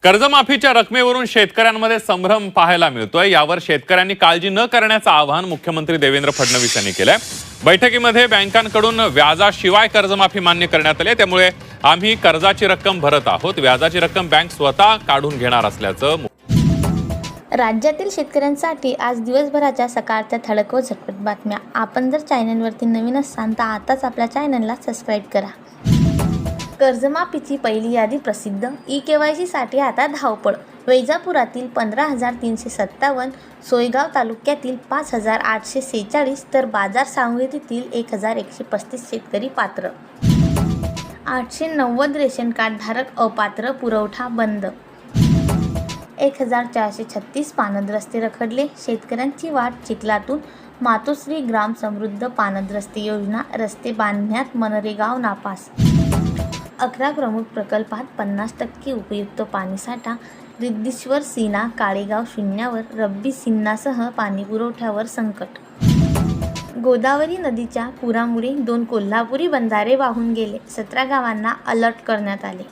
कर्जमाफीच्या रकमेवरून शेतकऱ्यांमध्ये संभ्रम पाहायला मिळतोय। यावर शेतकऱ्यांनी काळजी न करण्याचं आवाहन मुख्यमंत्री देवेंद्र फडणवीस यांनी केलंय। बैठकीमध्ये बँकांकडून व्याजाशिवाय कर्जमाफी मान्य करण्यात आली, त्यामुळे आम्ही कर्जाची रक्कम भरत आहोत, व्याजाची रक्कम बँक स्वतः काढून घेणार असल्याचं। राज्यातील शेतकऱ्यांसाठी आज दिवसभराच्या सकाळच्या ठळक व झटपट बातम्या। आपण जर चॅनलवरती नवीन असाल तर आताच आपल्या चॅनलला सबस्क्राईब करा। कर्जमाफीची पहिली यादी प्रसिद्ध। ई-केवायसी साठी आता धावपळ। वैजापुरातील 15,357, सोयगाव तालुक्यातील 5,846 तर बाजार सांगवीतील 1,135 शेतकरी पात्र। 890 रेशन कार्ड धारक अपात्र, पुरवठा बंद। 1,436 पानद रस्ते रखडले, शेतकऱ्यांची वाट चिखलातून। मातोश्री ग्राम समृद्ध पानद रस्ते योजना, रस्ते बांधण्यात मनरेगाव नापास। 11 प्रमुख प्रकल्पात 50% उपयुक्त पाणीसाठा। रिद्धेश्वर, सीना, काळेगाव शून्यावर, रब्बी सिन्नासह पाणी पुरवठ्यावर संकट। गोदावरी नदीच्या पुरामुळे 2 कोल्हापुरी बंधारे वाहून गेले, 17 गावांना अलर्ट करण्यात आले।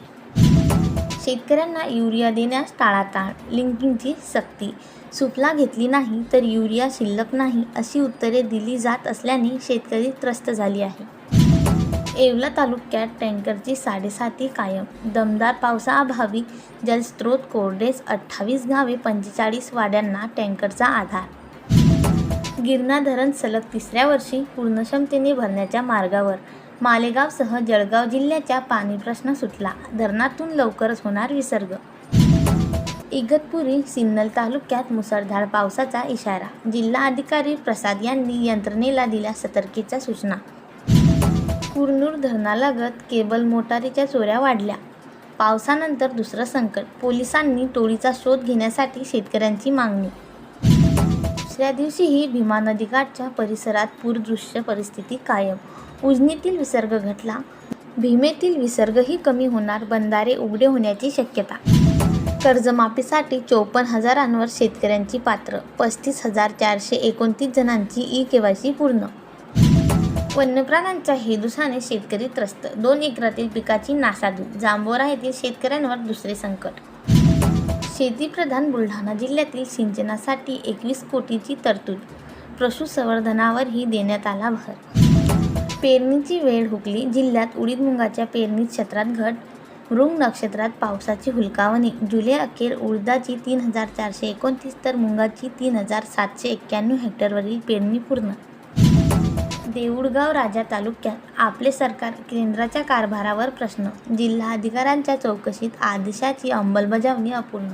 शेतकऱ्यांना युरिया देण्यास टाळाटाळ, लिंकिंगची सक्ती। सुफला घेतली नाही तर युरिया शिल्लक नाही, अशी उत्तरे दिली जात असल्याने शेतकरी त्रस्त झाली आहे। येवला तालुक्यात टँकरची 7.5 कायम। दमदार पावसाअभावी जलस्रोत कोरडेच, 28 गावे 45 वाड्यांना टँकरचा आधार। गिरणा धरण सलग 3ऱ्या वर्षी पूर्ण क्षमतेने भरण्याच्या मार्गावर। मालेगावसह जळगाव जिल्ह्याचा पाणी प्रश्न सुटला, धरणातून लवकरच होणार विसर्ग। इगतपुरी, सिन्नर तालुक्यात मुसळधार पावसाचा इशारा। जिल्हा अधिकारी प्रसाद यांनी यंत्रणेला दिल्या सतर्कतेच्या सूचना। कुरनूर धरणालगत केबल मोटारीच्या चोऱ्या वाढल्या, पावसानंतर दुसरं संकट। पोलिसांनी टोळीचा शोध घेण्यासाठी शेतकऱ्यांची मागणी। दुसऱ्या दिवशीही भीमा नदीकाठच्या परिसरात पूरदृश्य परिस्थिती कायम। उजनीतील विसर्ग घटला, भीमेतील विसर्गही कमी होणार, बंधारे उघडे होण्याची शक्यता। कर्जमाफीसाठी 54,000 शेतकऱ्यांची पात्र, 35,429 जणांची ई-केवायसी पूर्ण। वन्यप्राण्यांच्या हेदुसाने शेतकरी त्रस्त, 2 एकरातील पिकाची नासाधूस। जांभोरा येथील शेतकऱ्यांवर दुसरे संकट। शेतीप्रधान बुलढाणा जिल्ह्यातील सिंचनासाठी 21 कोटीची तरतूद, पशुसंवर्धनावरही देण्यात आला भर। पेरणीची वेळ हुकली, जिल्ह्यात उडीद मुगाच्या पेरणी क्षेत्रात घट। मृग नक्षत्रात पावसाची हुलकावणी, जुलै अखेर उडदाची 3,429 तर मुगाची 3,791 हेक्टरवरील पेरणी पूर्ण। देऊळगाव राजा तालुक्यात आपले सरकार, केंद्राच्या कारभारावर प्रश्न। जिल्हा अधिकाऱ्यांच्या चौकशीत आदेशाची अंमलबजावणी अपूर्ण।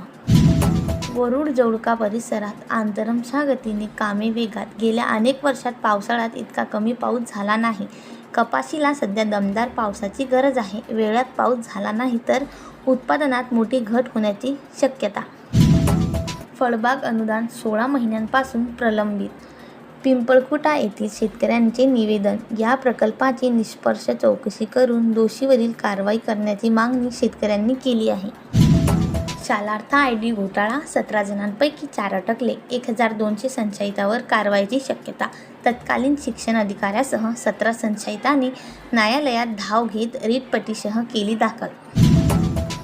वरुड जौळका परिसरात अंतरमच्या गतीने कामे वेगात। गेल्या अनेक वर्षात पावसाळ्यात इतका कमी पाऊस झाला नाही। कपाशीला सध्या दमदार पावसाची गरज आहे, वेळात पाऊस झाला नाही तर उत्पादनात मोठी घट होण्याची शक्यता। फळबाग अनुदान 16 महिन्यांपासून प्रलंबित, पिंपळखुटा येथील शेतकऱ्यांचे निवेदन। या प्रकल्पाची निष्पक्ष चौकशी करून दोषीवरील कारवाई करण्याची मागणी शेतकऱ्यांनी केली आहे। शालार्थ आयडी घोटाळा, 17 जणांपैकी 4 अटकले, 1,200 संशयितांवर कारवाईची शक्यता। तत्कालीन शिक्षण अधिकाऱ्यासह 17 संशयितांनी न्यायालयात धाव घेत रीतपटीसह केली दाखल।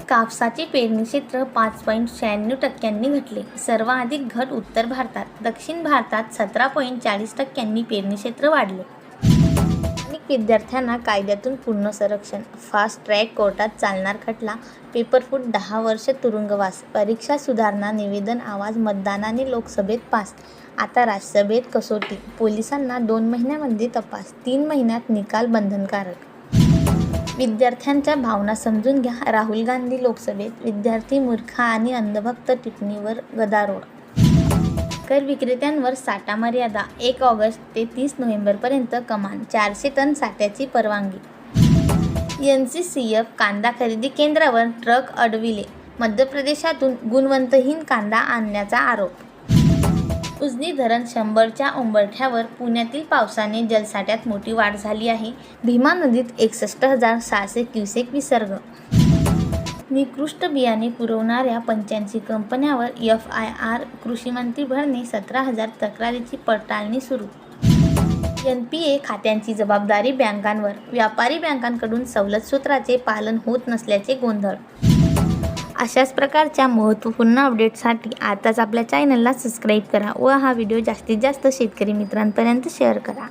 कापसाचे पेरणी क्षेत्र 5.96% घटले, सर्वाधिक घट उत्तर भारतात। दक्षिण भारतात 17.40% पेरणी क्षेत्र वाढले। अनेक विद्यार्थ्यांना कायद्यातून पूर्ण संरक्षण, फास्ट ट्रॅक कोर्टात चालणार खटला। पेपरफूट, 10 वर्ष तुरुंगवास। परीक्षा सुधारणा निवेदन आवाज मतदानाने लोकसभेत पास, आता राज्यसभेत कसोटी। पोलिसांना 2 महिन्यामध्ये तपास, 3 महिन्यात निकाल बंधनकारक। विद्यार्थ्यांच्या भावना समजून घ्या, राहुल गांधी लोकसभेत। विद्यार्थी मूर्ख आणि अंधभक्त टिप्पणीवर गदारोळ। कर विक्रेत्यांवर साठा मर्यादा, 1 ऑगस्ट ते 30 नोव्हेंबरपर्यंत कमाल, 400 टन साठ्याची परवानगी। NCCF कांदा खरेदी केंद्रावर ट्रक अडविले, मध्य प्रदेशातून गुणवंतहीन कांदा आणण्याचा आरोप। उजनी धरण 100च्या उंबरठ्यावर, पुण्यातील पावसाने जलसाठ्यात मोठी वाढ झाली आहे। भीमा नदीत 61,600 क्युसेक विसर्ग। निकृष्ट बियाणे पुरवणाऱ्या 85 कंपन्यांवर FIR, कृषीमंत्री भरणे। 17,000 तक्रारीची पडताळणी सुरू। NPA खात्यांची जबाबदारी बँकांवर, व्यापारी बँकांकडून सवलत सूत्राचे पालन होत नसल्याचे गोंधळ। अशाच प्रकारच्या महत्त्वपूर्ण अपडेटसाठी आताच आपल्या चॅनलला सबस्क्राईब करा व हा व्हिडिओ जास्तीत जास्त शेतकरी मित्रांपर्यंत शेअर करा.